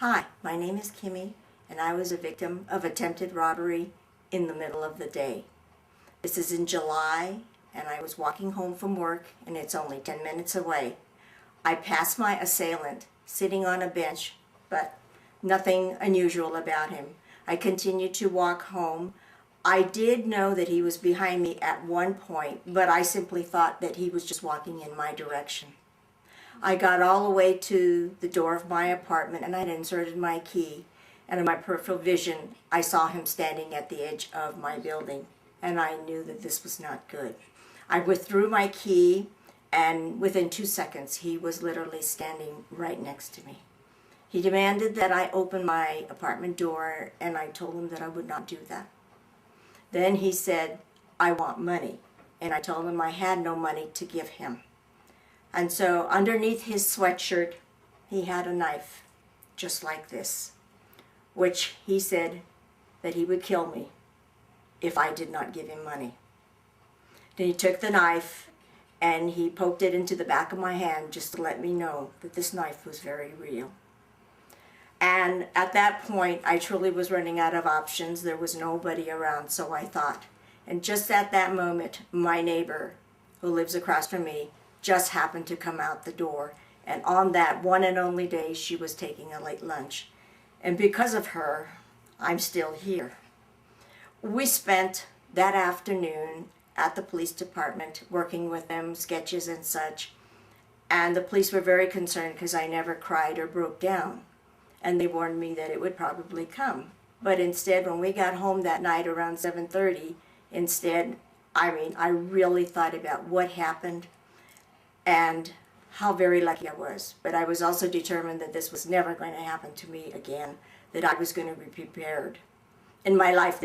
Hi, my name is Kimi, and I was a victim of attempted robbery in the middle of the day. This is in July, and I was walking home from work, and it's only 10 minutes away. I passed my assailant sitting on a bench, but nothing unusual about him. I continued to walk home. I did know that he was behind me at one point, but I simply thought that he was just walking in my direction. I got all the way to the door of my apartment and I'd inserted my key, and in my peripheral vision I saw him standing at the edge of my building, and I knew that this was not good. I withdrew my key, and within 2 seconds he was literally standing right next to me. He demanded that I open my apartment door, and I told him that I would not do that. Then he said, "I want money," and I told him I had no money to give him. And so underneath his sweatshirt, he had a knife, just like this, which he said that he would kill me if I did not give him money. Then he took the knife and he poked it into the back of my hand just to let me know that this knife was very real. And at that point, I truly was running out of options. There was nobody around, so I thought. And just at that moment, my neighbor, who lives across from me, just happened to come out the door, and on that one and only day she was taking a late lunch, and because of her I'm still here. We spent that afternoon at the police department working with them, sketches and such, and the police were very concerned because I never cried or broke down, and they warned me that it would probably come. But instead, when we got home that night around 7:30, I really thought about what happened and how very lucky I was. But I was also determined that this was never going to happen to me again, that I was going to be prepared. In my life,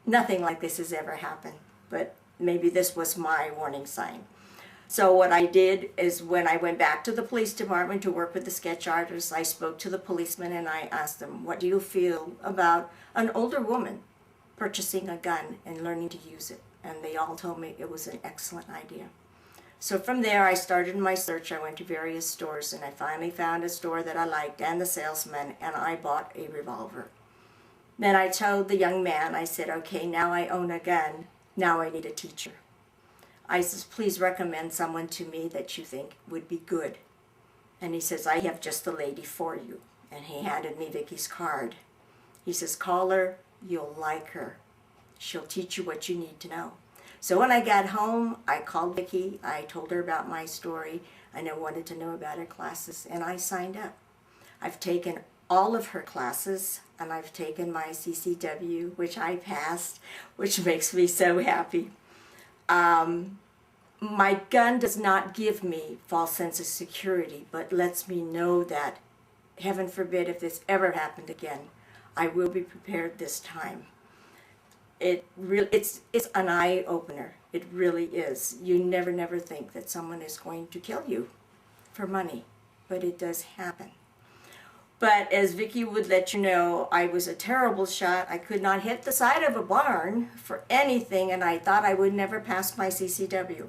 nothing like this has ever happened, but maybe this was my warning sign. So what I did is, when I went back to the police department to work with the sketch artists, I spoke to the policemen and I asked them, what do you feel about an older woman purchasing a gun and learning to use it? And they all told me it was an excellent idea. So from there, I started my search. I went to various stores, and I finally found a store that I liked and the salesman, and I bought a revolver. Then I told the young man, I said, okay, now I own a gun, now I need a teacher. I says, please recommend someone to me that you think would be good. And he says, I have just the lady for you. And he handed me Vicky's card. He says, call her, you'll like her. She'll teach you what you need to know. So when I got home, I called Vicky, I told her about my story, and I wanted to know about her classes, and I signed up. I've taken all of her classes, and I've taken my CCW, which I passed, which makes me so happy. My gun does not give me false sense of security, but lets me know that, heaven forbid, if this ever happened again, I will be prepared this time. It's an eye-opener. It really is. You never think that someone is going to kill you for money, but it does happen. But as Vicky would let you know, I was a terrible shot. I could not hit the side of a barn for anything, and I thought I would never pass my CCW.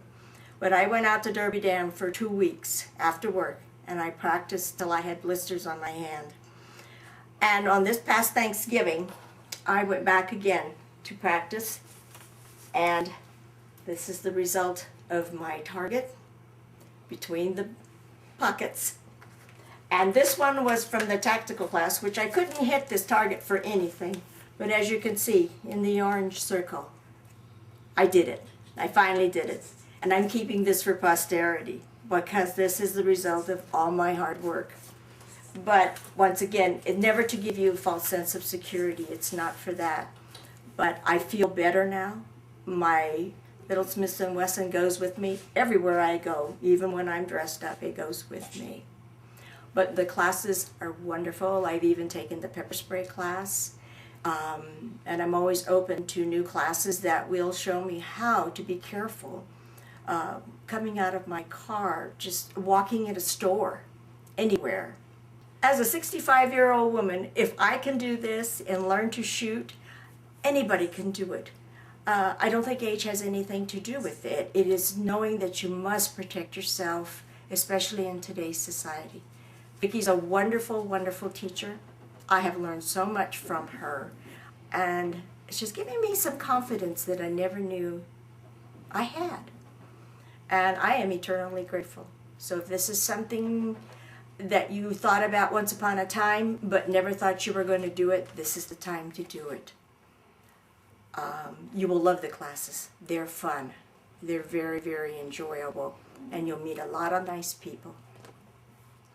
But I went out to Derby Dam for 2 weeks after work, and I practiced till I had blisters on my hand. And on this past Thanksgiving, I went back again to practice, and this is the result of my target between the pockets. And this one was from the tactical class, which I couldn't hit this target for anything, but as you can see in the orange circle, I did it. I finally did it, and I'm keeping this for posterity because this is the result of all my hard work. But once again, never to give you a false sense of security. It's not for that. But I feel better now. My little Smith & Wesson goes with me everywhere I go. Even when I'm dressed up, it goes with me. But the classes are wonderful. I've even taken the pepper spray class. And I'm always open to new classes that will show me how to be careful. Coming out of my car, just walking in a store, anywhere. As a 65-year-old woman, if I can do this and learn to shoot, anybody can do it. I don't think age has anything to do with it. It is knowing that you must protect yourself, especially in today's society. Vicky's a wonderful, wonderful teacher. I have learned so much from her, and she's giving me some confidence that I never knew I had. And I am eternally grateful. So if this is something that you thought about once upon a time but never thought you were going to do it, this is the time to do it. You will love the classes. They're fun. They're very, very enjoyable. And you'll meet a lot of nice people.